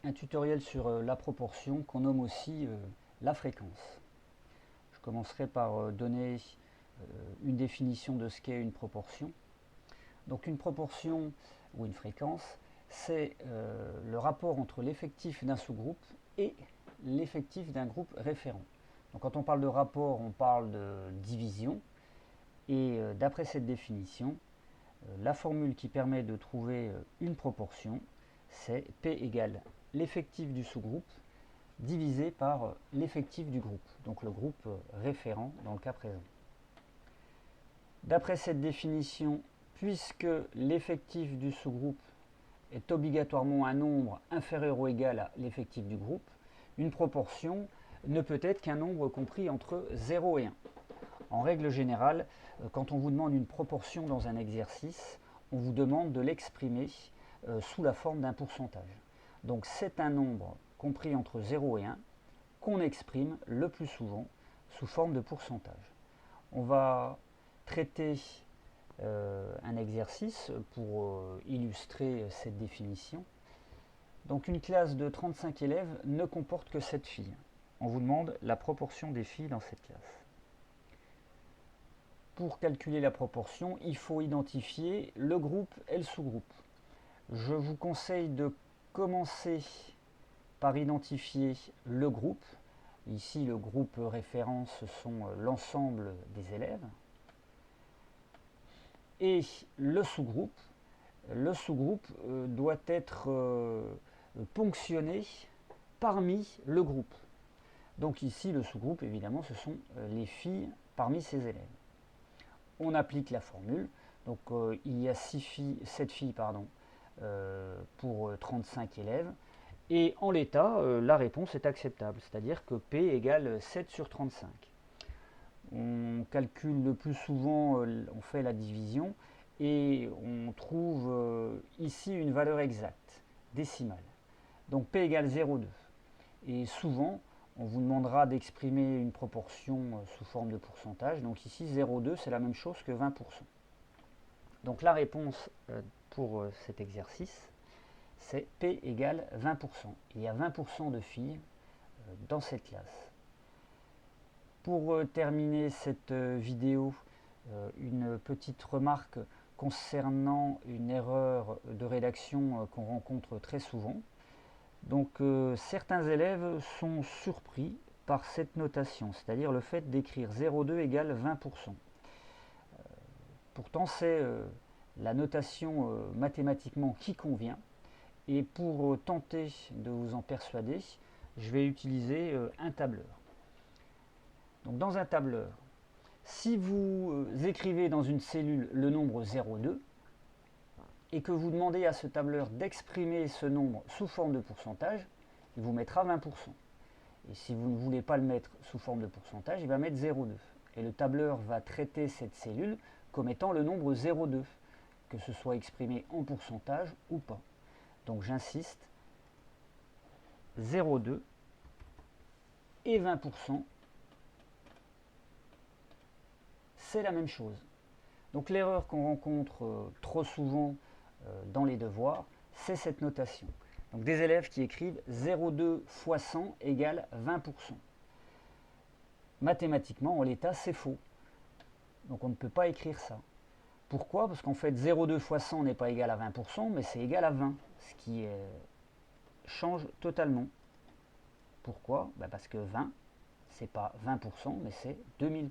un tutoriel sur la proportion qu'on nomme aussi la fréquence. Je commencerai par donner une définition de ce qu'est une proportion. Donc une proportion ou une fréquence, c'est le rapport entre l'effectif d'un sous-groupe et l'effectif d'un groupe référent. Donc quand on parle de rapport, on parle de division. Et d'après cette définition, la formule qui permet de trouver une proportion, c'est P égale l'effectif du sous-groupe divisé par l'effectif du groupe, donc le groupe référent dans le cas présent. D'après cette définition, puisque l'effectif du sous-groupe est obligatoirement un nombre inférieur ou égal à l'effectif du groupe, une proportion ne peut être qu'un nombre compris entre 0 et 1. En règle générale, quand on vous demande une proportion dans un exercice, on vous demande de l'exprimer sous la forme d'un pourcentage. Donc c'est un nombre compris entre 0 et 1 qu'on exprime le plus souvent sous forme de pourcentage. On va traiter un exercice pour illustrer cette définition. Donc une classe de 35 élèves ne comporte que 7 filles. On vous demande la proportion des filles dans cette classe. Pour calculer la proportion, il faut identifier le groupe et le sous-groupe. Je vous conseille de commencer par identifier le groupe. Ici, le groupe référence, ce sont l'ensemble des élèves. Et le sous-groupe. Le sous-groupe doit être ponctionné parmi le groupe. Donc ici, le sous-groupe, évidemment, ce sont les filles parmi ces élèves. On applique la formule. Donc il y a 7 filles pour 35 élèves. Et en l'état, la réponse est acceptable, c'est-à-dire que P égale 7 sur 35. On calcule le plus souvent, on fait la division, et on trouve ici une valeur exacte, décimale. Donc P égale 0,2. Et souvent, on vous demandera d'exprimer une proportion sous forme de pourcentage. Donc ici, 0,2, c'est la même chose que 20%. Donc la réponse pour cet exercice, c'est P égale 20%. Il y a 20% de filles dans cette classe. Pour terminer cette vidéo, une petite remarque concernant une erreur de rédaction qu'on rencontre très souvent. Donc certains élèves sont surpris par cette notation, c'est-à-dire le fait d'écrire 0,2 égale 20%. Pourtant c'est la notation mathématiquement qui convient, et pour tenter de vous en persuader, je vais utiliser un tableur. Donc dans un tableur, si vous écrivez dans une cellule le nombre 0,2 et que vous demandez à ce tableur d'exprimer ce nombre sous forme de pourcentage, il vous mettra 20%. Et si vous ne voulez pas le mettre sous forme de pourcentage, il va mettre 0,2. Et le tableur va traiter cette cellule comme étant le nombre 0,2, que ce soit exprimé en pourcentage ou pas. Donc j'insiste, 0,2 et 20%, c'est la même chose. Donc l'erreur qu'on rencontre trop souvent dans les devoirs, c'est cette notation. Donc des élèves qui écrivent 0,2 fois 100 égale 20%. Mathématiquement, en l'état, c'est faux. Donc on ne peut pas écrire ça. Pourquoi? Parce qu'en fait, 0,2 fois 100 n'est pas égal à 20%, mais c'est égal à 20, ce qui change totalement. Pourquoi? Parce que 20, c'est pas 20%, mais c'est 2000%.